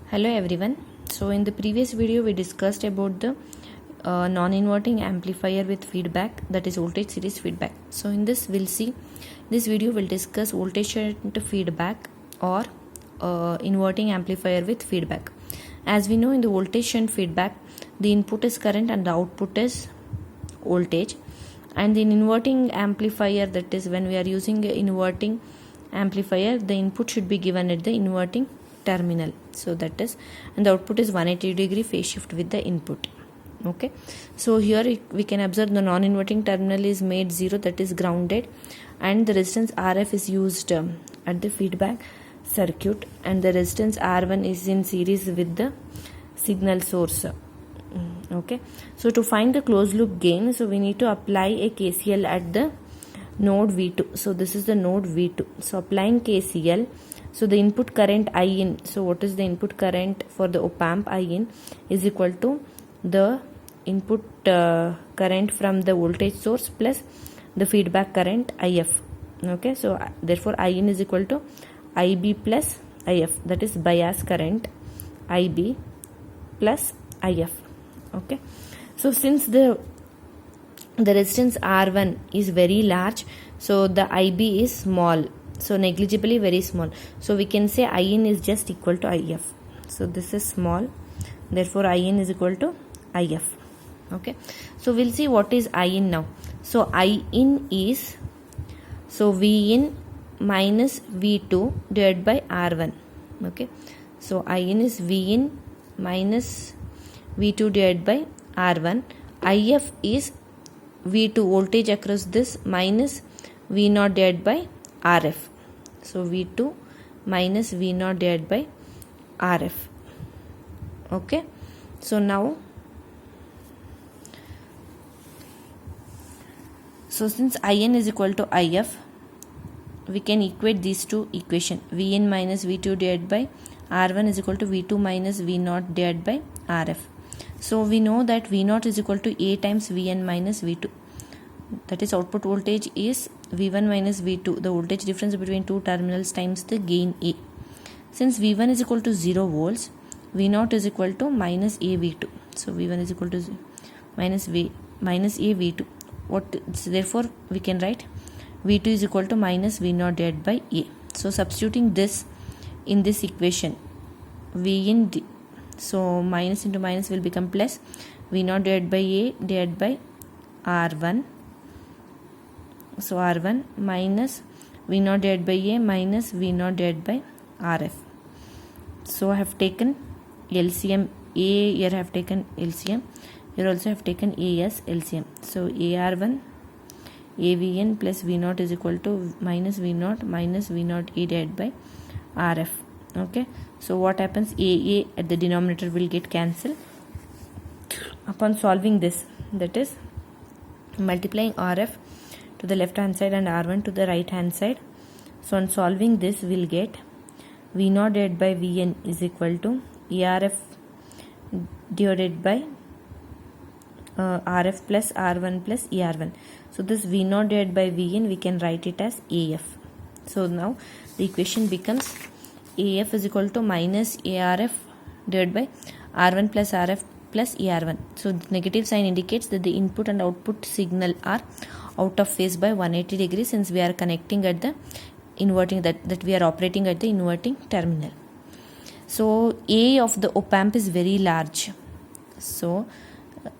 Hello everyone. So in the previous video we discussed about the non-inverting amplifier with feedback, that is voltage series feedback. So in this video will discuss voltage shunt feedback or inverting amplifier with feedback. As we know, in the voltage shunt feedback, the input is current and the output is voltage, and in inverting amplifier, that is when we are using a inverting amplifier, the input should be given at the inverting terminal, so that is, and the output is 180 degree phase shift with the input. Okay, so here we can observe the non-inverting terminal is made 0, that is grounded, and the resistance RF is used at the feedback circuit, and the resistance R1 is in series with the signal source. Okay, so to find the closed loop gain, so we need to apply a KCL at the node V2. So this is the node V2. So applying KCL, so the input current I in, so what is the input current for the op amp? I in is equal to the input current from the voltage source plus the feedback current IF. Okay, so therefore I in is equal to IB plus IF, that is bias current IB plus IF. Okay, so since the resistance R1 is very large, so the IB is small, so negligibly very small, so we can say IN is just equal to IF. So this is small, therefore IN is equal to IF. Okay, so we'll see what is IN now. So IN is, so Vin minus V2 divided by R1. Okay, so IN is Vin minus V2 divided by R1. IF is V2 voltage across this minus V0 divided by RF. So V2 minus V0 divided by RF. Okay, so now, so since IN is equal to IF, we can equate these two equations. Vn minus V2 divided by R1 is equal to V2 minus V0 divided by RF. So we know that V0 is equal to A times Vn minus V2. That is, output voltage is V1 minus V2, the voltage difference between two terminals times the gain A. Since V1 is equal to 0 volts, V0 is equal to minus A V2. So V1 is equal to minus A V2. Therefore we can write V2 is equal to minus V0 divided by A. So substituting this in this equation, V in D, so minus into minus will become plus, V0 divided by A divided by R1. So R1 minus V0 divided by A minus V0 divided by RF. So I have taken LCM. A here I have taken LCM. Here also I have taken A as LCM. So AR1 AVN plus V0 is equal to minus V0 A divided by RF. Okay, so what happens? AA at the denominator will get cancelled. Upon solving this, that is multiplying RF to the left hand side and R1 to the right hand side. So on solving this, we'll get V0 divided by Vn is equal to ARF divided by RF plus R1 plus ER1. So this V0 divided by Vn, we can write it as AF. So now the equation becomes AF is equal to minus ARF divided by R1 plus RF plus ER1. So the negative sign indicates that the input and output signal are out of phase by 180 degrees, since we are connecting at the inverting, that we are operating at the inverting terminal. So A of the op amp is very large. So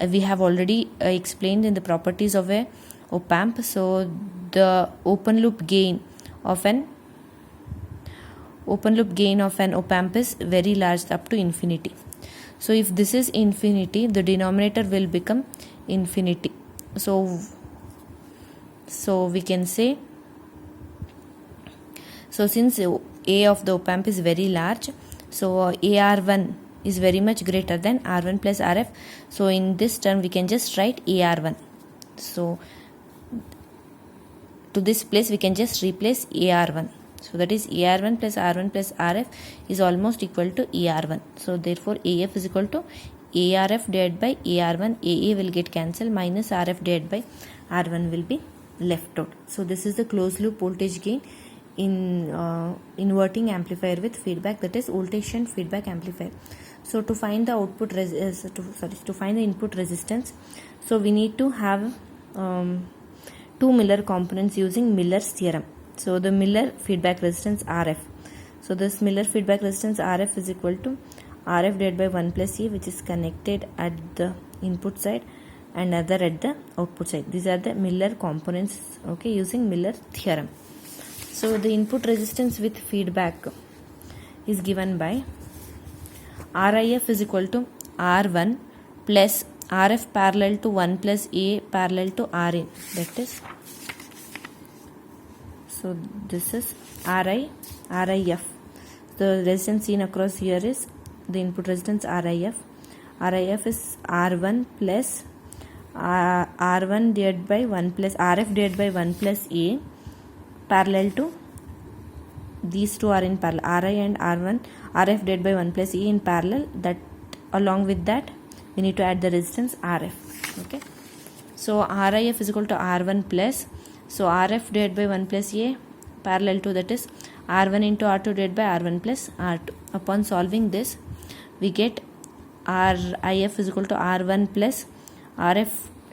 we have already explained in the properties of a op amp. So the open loop gain of an op amp is very large, up to infinity. So if this is infinity, the denominator will become infinity. So we can say, so since A of the op amp is very large, so AR1 is very much greater than R1 plus RF. So in this term we can just write AR1. So to this place we can just replace AR1. So that is AR1 plus R1 plus RF is almost equal to AR1. So therefore AF is equal to ARF divided by AR1. AA will get cancelled, minus RF divided by R1 will be left out. So this is the closed loop voltage gain inverting amplifier with feedback, that is voltage shunt feedback amplifier. So to find the output to find the input resistance, so we need to have two Miller components using Miller's theorem. So the Miller feedback resistance RF. So this Miller feedback resistance RF is equal to RF divided by 1 plus E, which is connected at the input side and other at the output side. These are the Miller components, okay, using Miller theorem. So the input resistance with feedback is given by RIF is equal to R1 plus RF parallel to 1 plus A parallel to Rin. That is, so this is RIF. The resistance seen across here is the input resistance RIF. RIF is R1 plus R1 divided by 1 plus RF divided by 1 plus A parallel to, these two are in parallel, Ri and R1, RF divided by 1 plus E in parallel. That along with that we need to add the resistance RF. Okay, so RIF is equal to R1 plus, so RF divided by 1 plus A parallel to, that is R1 into R2 divided by R1 plus R2. Upon solving this, we get RIF is equal to R1 plus RF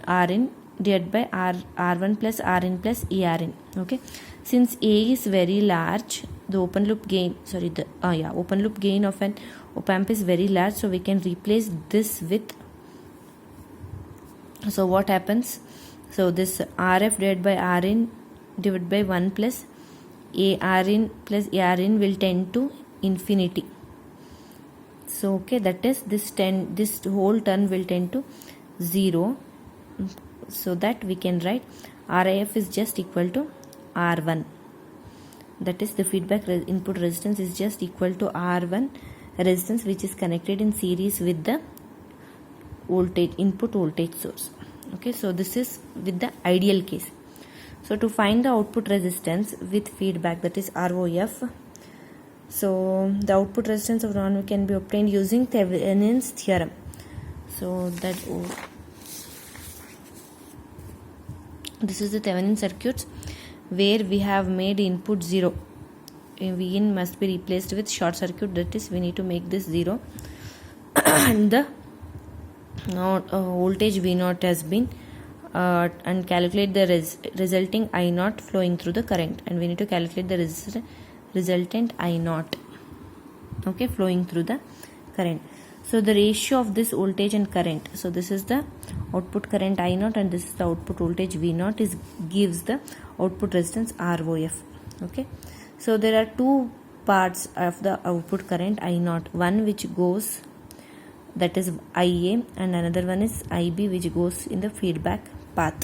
Rin divided by R1 plus Rin plus ERin. Okay, since A is very large, the open loop gain of an op amp is very large, so we can replace this with, so what happens, so this RF divided by Rin divided by 1 plus Rin plus ERin will tend to infinity. So okay, that is this whole term will tend to 0, so that we can write RIF is just equal to R1, that is the feedback input resistance is just equal to R1 resistance, which is connected in series with the voltage input voltage source. Okay, so this is with the ideal case. So to find the output resistance with feedback, that is ROF, so the output resistance of non can be obtained using Thevenin's theorem. So that this is the Thevenin circuits where we have made input 0. Vin must be replaced with short circuit, that is we need to make this 0 and the voltage V0 has been and calculate the resulting I0 flowing through the current, and we need to calculate the resultant I0, okay, flowing through the current. So the ratio of this voltage and current, so this is the output current I0 and this is the output voltage V0, gives the output resistance ROF. Okay, so there are two parts of the output current I0, one which goes, that is IA, and another one is IB, which goes in the feedback path.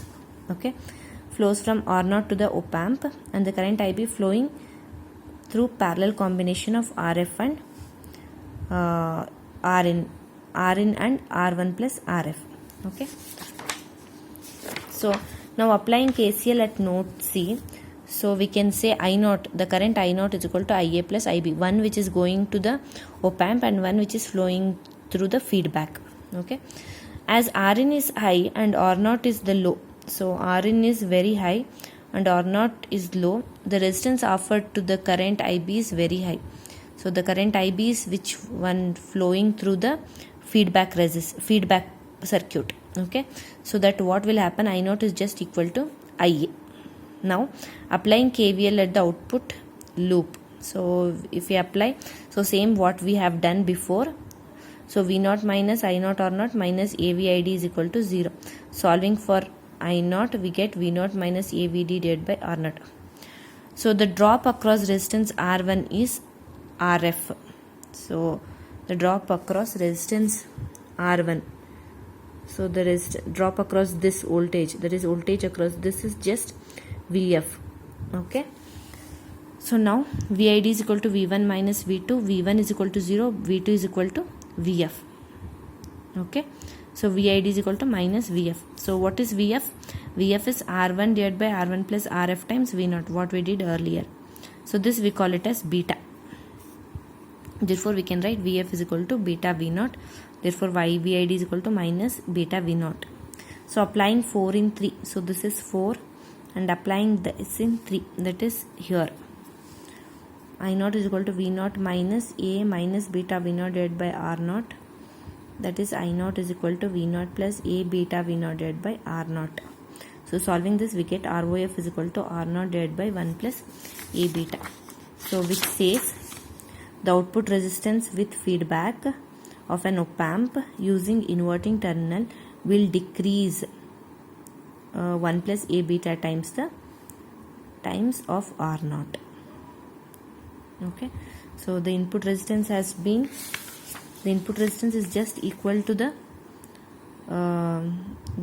Okay, flows from R0 to the op amp, and the current IB flowing through parallel combination of RF and Rin and R1 plus RF. Okay, so now applying KCL at node C, so we can say I0, the current I0 is equal to IA plus IB, one which is going to the op amp and one which is flowing through the feedback. Okay, as Rin is high and R0 is the low, so Rin is very high and R0 is low, the resistance offered to the current IB is very high. So the current IB is which one flowing through the feedback circuit. Okay, so that what will happen, I0 is just equal to IA. Now applying KVL at the output loop, so if we apply, so same what we have done before, so V0 minus I0 R0 minus AVID is equal to 0. Solving for I0, we get V0 minus AVD divided by R0. So the drop across resistance R1 is RF. So the drop across resistance R1, so there is drop across this voltage, that is voltage across this is just VF. Okay, so now VID is equal to V1 minus V2, V1 is equal to 0, V2 is equal to VF. Okay, so VID is equal to minus VF. So what is VF? VF is R1 divided by R1 plus RF times V0, what we did earlier. So this we call it as beta. Therefore we can write VF is equal to beta V0. Therefore VID is equal to minus beta V0. So applying 4 in 3. So this is 4 and applying this in 3, that is here. I naught is equal to V naught minus A minus beta V naught divided by R naught. That is I naught is equal to V naught plus A beta V naught divided by R naught. So solving this, we get ROF is equal to R naught divided by 1 plus A beta. So which says the output resistance with feedback of an op amp using inverting terminal will decrease 1 plus A beta times the times of R naught. Okay, so the input resistance is just equal to the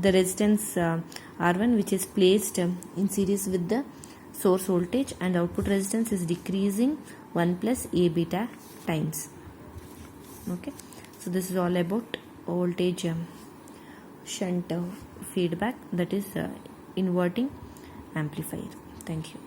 resistance R1, which is placed in series with the source voltage, and output resistance is decreasing 1 plus A beta times. Okay, so this is all about voltage shunt feedback, that is inverting amplifier. Thank you.